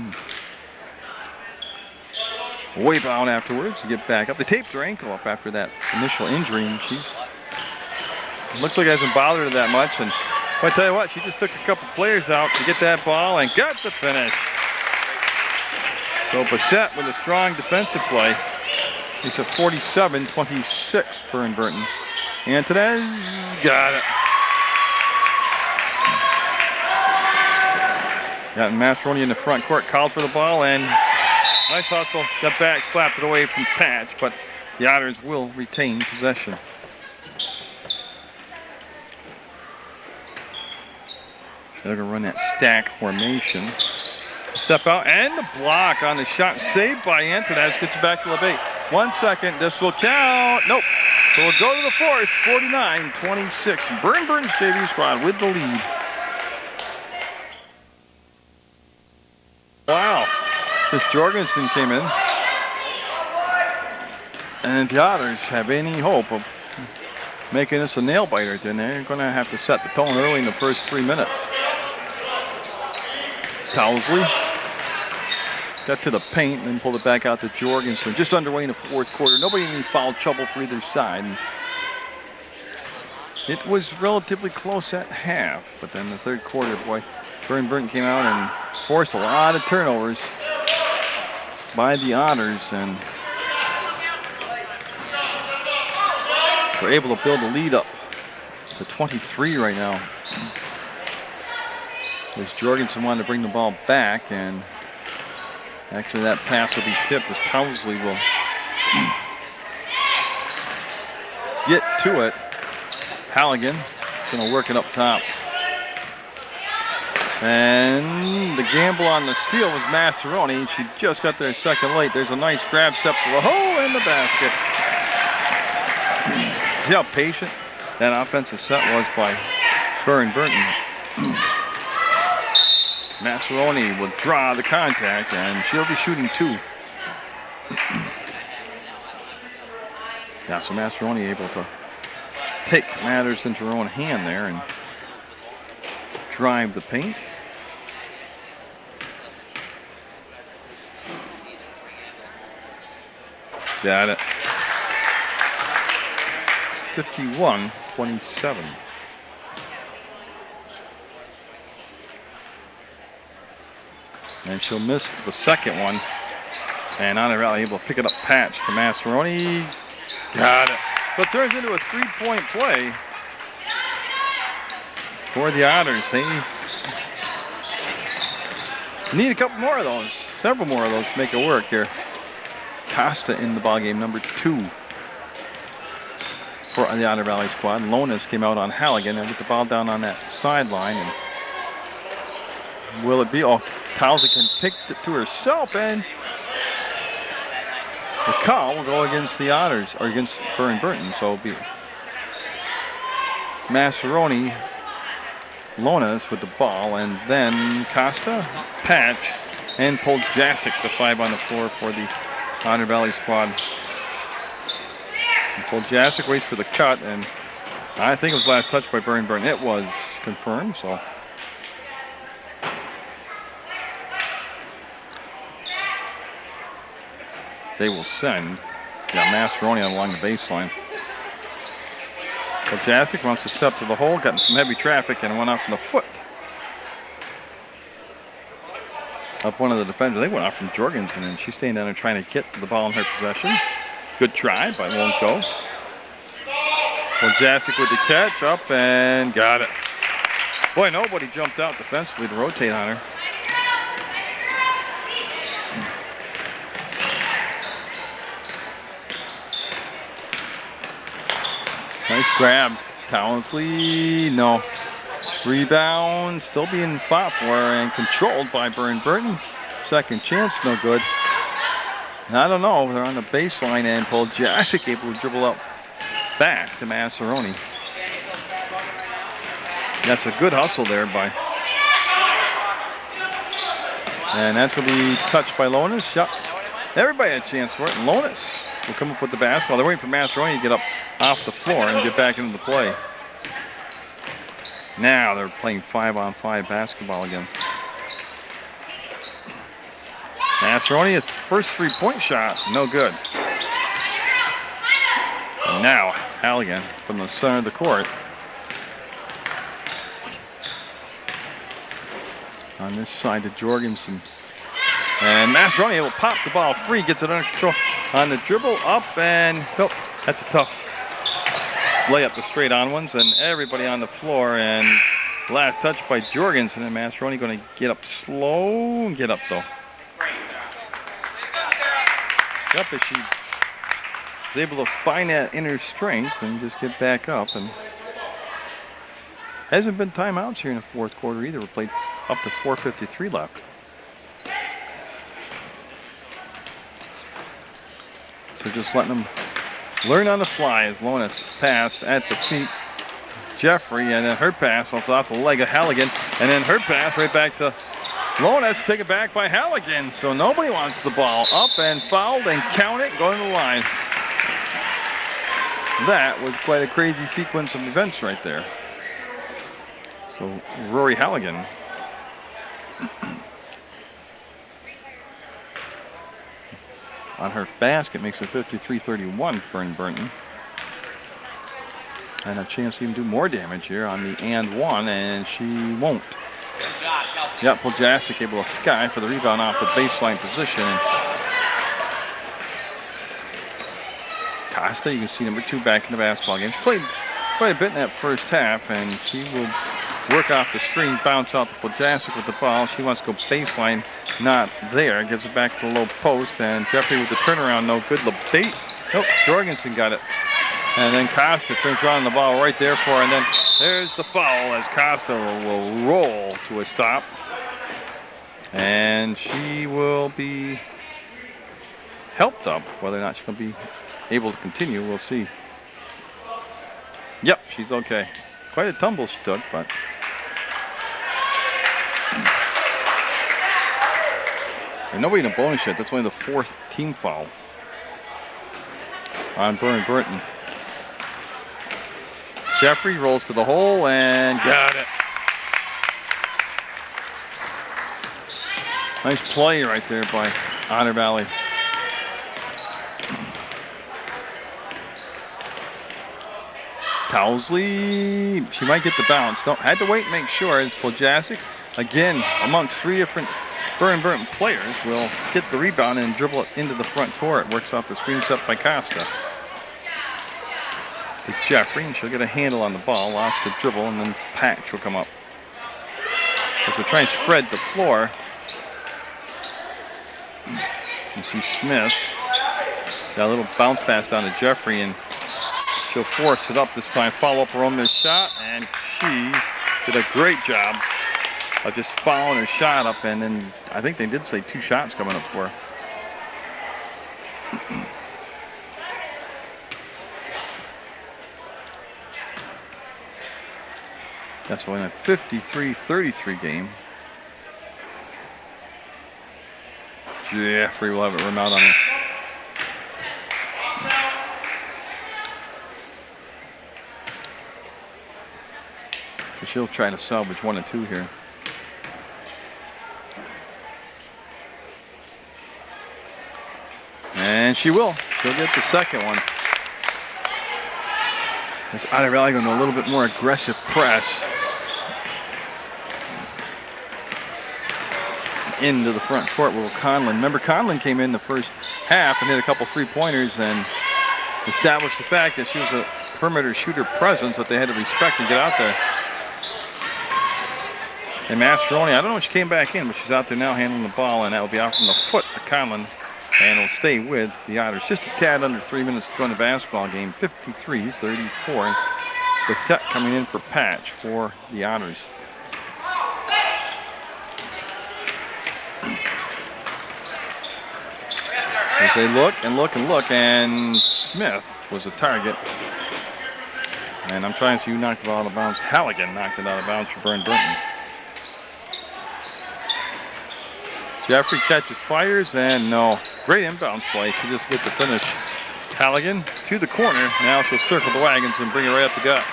Way down afterwards to get back up. They taped her ankle up after that initial injury, and looks like it hasn't bothered her that much. And I tell you what, she just took a couple players out to get that ball and got the finish. So Bissett with a strong defensive play. He's at 47-26 for Burton. Antonez got it. Got Mascheroni in the front court, called for the ball, and nice hustle. Got back, slapped it away from Patch, but the Otters will retain possession. They're going to run that stack formation. Step out, and the block on the shot saved by Antonez. Gets it back to LeBate. 1 second, this will count. Nope. So we'll go to the fourth, 49-26. Burton's JV squad with the lead. Wow. This Jorgensen came in. And if the Otters have any hope of making this a nail biter, then they're going to have to set the tone early in the first 3 minutes. Towsley got to the paint and then pulled it back out to Jorgensen. Just underway in the fourth quarter. Nobody in any foul trouble for either side. It was relatively close at half, but then the third quarter, boy, Burr Burton came out and forced a lot of turnovers by the Otters, and they're able to build a lead up to 23 right now. As Jorgensen wanted to bring the ball back, and actually that pass will be tipped as Towsley will get to it. Halligan going to work it up top. And the gamble on the steal was Mascheroni. She just got there second late. There's a nice grab step to the hole in the basket. See how patient that offensive set was by Burr Burton. Mascheroni will draw the contact, and she'll be shooting two. Yeah, so Mascheroni able to take matters into her own hand there and drive the paint. Got it. 51-27. And she'll miss the second one. And Honor Valley able to pick it up patch to Massaroni. Got it. So it turns into a 3-point play for the Otters. They need a couple more of those, several more of those to make it work here. Costa in the ballgame, number 2 for the Honor Valley squad. Lonas came out on Halligan and get the ball down on that sideline. And will it be? Oh, Townsend picked it to herself, and the call will go against the Otters, or against Burr Burton. So it'll be Massaroni, Lonas with the ball, and then Costa, Patch, and Poljasic, the 5 on the floor for the Honor Valley squad. And Poljasic waits for the cut, and I think it was last touch by Burr Burton. It was confirmed, so. They will send Massaroni along the baseline. Poljasic wants to step to the hole, got in some heavy traffic, and went off on the foot. Up one of the defenders. They went off from Jorgensen, and she's staying down there trying to get the ball in her possession. Good try, but won't go. Poljasic with the catch, up and got it. Boy, nobody jumped out defensively to rotate on her. Nice grab. Townsley, no. Rebound, still being fought for and controlled by Burr Burton. Second chance, no good. And I don't know, they're on the baseline, and Poljasic able to dribble up back to Massaroni. That's a good hustle there by. And that's going to be touched by Lonas. Yep. Everybody had a chance for it. And Lonas will come up with the basketball. They're waiting for Massaroni to get up off the floor and get back into the play. Now they're playing 5-on-5 basketball again. Massaroni, his first 3-point shot, no good. And now Halligan from the center of the court. On this side to Jorgensen. And Massaroni able to pop the ball free, gets it under control on the dribble, up, and nope, that's a tough layup, the straight on ones, and everybody on the floor, and last touch by Jorgensen, and Massaroni going to get up slow and get up though. Yep, but she was able to find that inner strength and just get back up, and hasn't been timeouts here in the fourth quarter either. We played up to 4:53 left. So just letting them learn on the fly as Lonas pass at the feet. Jeffrey, and then her pass off the leg of Halligan, and then her pass right back to Lonas, taken back by Halligan. So nobody wants the ball. Up and fouled and count it, going to the line. That was quite a crazy sequence of events right there. So Rory Halligan. On her basket makes it 53-31 for Burton. And a chance to even do more damage here on the and one, and she won't. Yep, Poljasic able to sky for the rebound off the baseline position. And Costa, you can see number 2 back in the basketball game. She played quite a bit in that first half, and she will work off the screen, bounce out to Poljasic with the ball. She wants to go baseline, not there. Gives it back to the low post, and Jeffrey with the turnaround, no good. LeBate, nope, Jorgensen got it. And then Costa turns around the ball right there for her, and then there's the foul as Costa will roll to a stop. And she will be helped up. Whether or not she's going to be able to continue, we'll see. Yep, she's okay. Quite a tumble she took, but and nobody in a bonus yet. That's only the 4th team foul on Burr Burton. Jeffrey rolls to the hole and got it. Nice play right there by Honor Valley. Towsley, she might get the bounce. No, had to wait and make sure. It's Poljasic again amongst 3 different Burton players will get the rebound and dribble it into the front court. Works off the screen set by Costa. To Jeffrey, and she'll get a handle on the ball. Lost the dribble, and then Patch will come up. As we try and spread the floor. You see Smith. Got a little bounce pass down to Jeffrey, and she'll force it up this time. Follow up her own missed shot, and she did a great job of just following her shot up, and then I think they did say 2 shots coming up for her. That's why in a 53-33 game. Jeffrey will have it run out on her. So she'll try to salvage 1 and 2 here. And she will. She'll get the second one. As Otter Valley going to a little bit more aggressive press. Into the front court with Conlon. Remember, Conlon came in the first half and hit a couple 3-pointers and established the fact that she was a perimeter shooter presence that they had to respect and get out there. And Mascheroni, I don't know if she came back in, but she's out there now handling the ball, and that will be out from the foot of Conlon, and will stay with the Otters. Just a tad under 3 minutes to go in the basketball game, 53-34. The set coming in for Patch for the Otters. As they look and look and look, and Smith was a target. And I'm trying to see who knocked the ball out of bounds. Halligan knocked it out of bounds for Burr Burton. Jeffrey catches, fires, and no. Great inbounds play to just get the finish. Halligan to the corner. Now she'll circle the wagons and bring it right up the gut.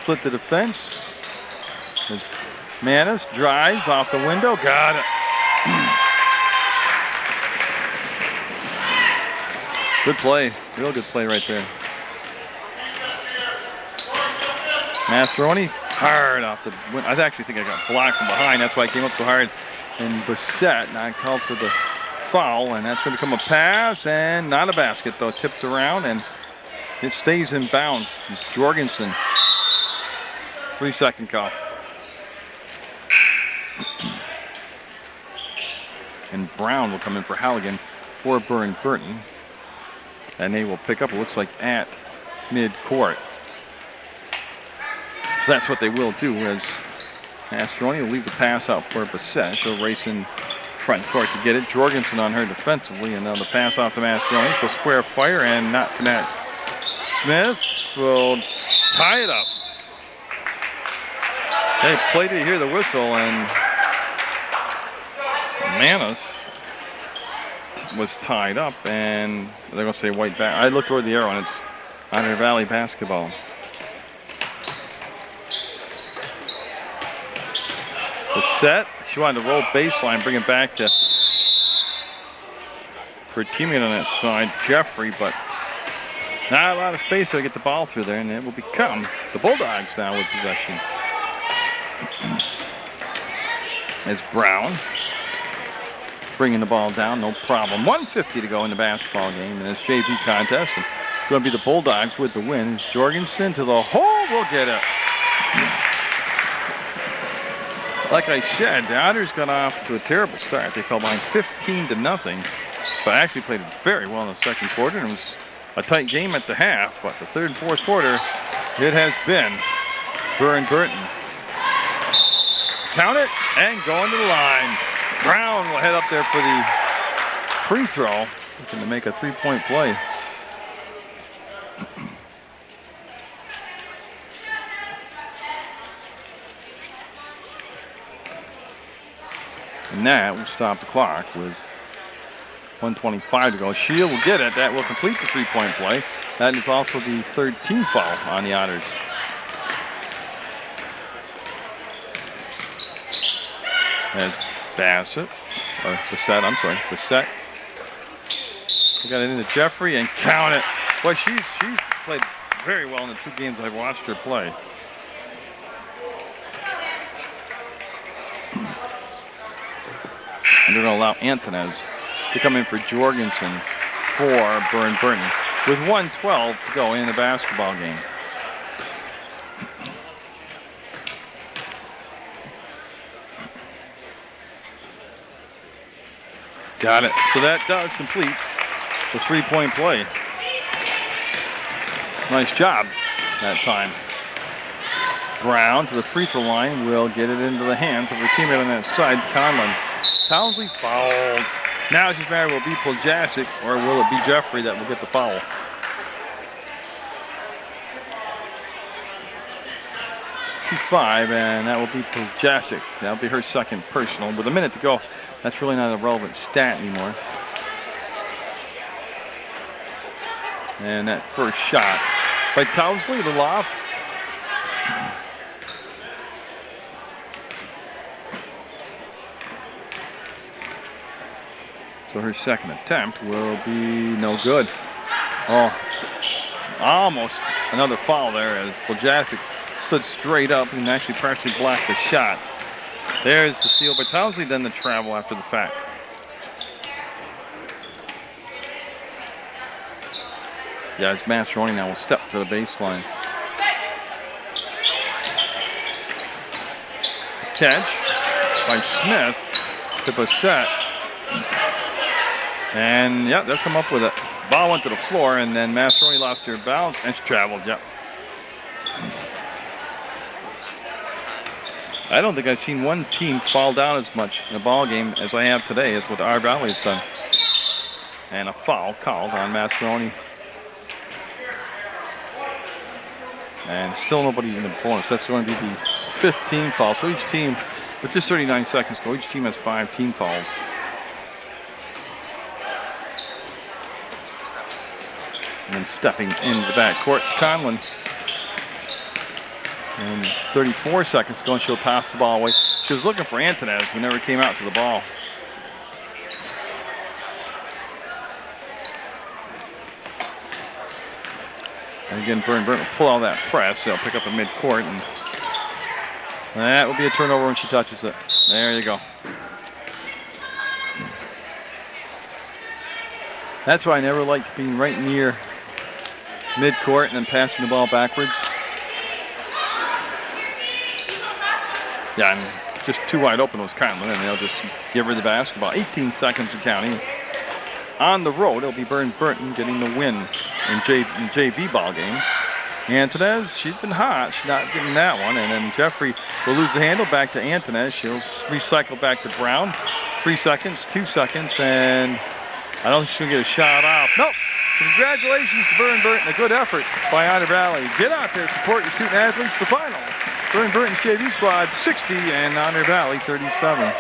Split the defense. As Manis drives off the window. Got it. Good play. Real good play right there. Mascheroni hard off the window. I actually think I got blocked from behind. That's why I came up so hard. And Bissett now called for the foul, and that's going to become a pass, and not a basket though. Tipped around, and it stays in bounds. Jorgensen, 3-second call. And Brown will come in for Halligan for Burr Burton, and they will pick up. It looks like at mid-court. So that's what they will do. As Mascheroni will leave the pass out for Bissett. She'll race in front court to get it. Jorgensen on her defensively, and now the pass off to Mascheroni. She'll square fire and not connect. Smith will tie it up. They played to hear the whistle, and Manis was tied up, and they're going to say white back. I looked toward the arrow, and it's Otter Valley basketball. Set. She wanted to roll baseline, bring it back to her teammate on that side, Jeffrey, but not a lot of space to get the ball through there, and it will become the Bulldogs now with possession. As Brown bringing the ball down, no problem. 1:50 to go in the basketball game in this JV contest. And it's going to be the Bulldogs with the win. Jorgensen to the hole, will get it. Like I said, the Otters got off to a terrible start. They fell behind 15-0, but actually played very well in the second quarter. And it was a tight game at the half, but the third and fourth quarter, it has been Burr Burton. Count it and going to the line. Brown will head up there for the free throw, looking to make a 3-point play. And that will stop the clock with 1:25 to go. Shield will get it. That will complete the 3-point play. That is also the third team foul on the Otters. As Bissett we got it into Jeffrey and count it. Boy, she's played very well in the 2 games I've watched her play. And they're going to allow Antonez to come in for Jorgensen for Burr Burton with 1:12 to go in the basketball game. Got it. So that does complete the three-point play. Nice job that time. Brown to the free throw line will get it into the hands of her teammate on that side, Conlon. Townsley fouled. Now it's just a matter, will it be Poljasic or will it be Jeffrey that will get the foul? Five, and that will be Poljasic. That'll be her second personal. With a minute to go, that's really not a relevant stat anymore. And that first shot by Townsley, the lob. So her second attempt will be no good. Oh, almost another foul there as Poljasic stood straight up and actually partially blocked the shot. There's the steal by Townsley, then the travel after the fact. Yeah, as Mascheroni now will step to the baseline. Catch by Smith to Bassett. And, yeah, they'll come up with it. Ball went to the floor, and then Mascheroni lost her balance, and she traveled, yep. I don't think I've seen one team fall down as much in a ball game as I have today. It's what our Valley has done. And a foul called on Mascheroni. And still nobody in the bonus. That's going to be the 5th team foul. So each team, with just 39 seconds to go, each team has 5 team fouls. And then stepping into the backcourt, it's Conlon. And 34 seconds ago, and she'll pass the ball away. She was looking for Antonez, who never came out to the ball. And again, Burr Burton will pull out that press. They'll pick up the midcourt, and that will be a turnover when she touches it. There you go. That's why I never liked being right near midcourt and then passing the ball backwards. Yeah, and just too wide open was Conlon, and they'll just give her the basketball. 18 seconds and counting. On the road, it'll be Burr Burton getting the win in JV ball game. Antonez, she's been hot. She's not getting that one. And then Jeffrey will lose the handle back to Antonez. She'll recycle back to Brown. 3 seconds, 2 seconds, and I don't think she'll get a shot off. Nope. Congratulations to Burr Burton. A good effort by Otter Valley. Get out there, support your student athletes. The final. Burr Burton's JV squad 60 and Otter Valley 37.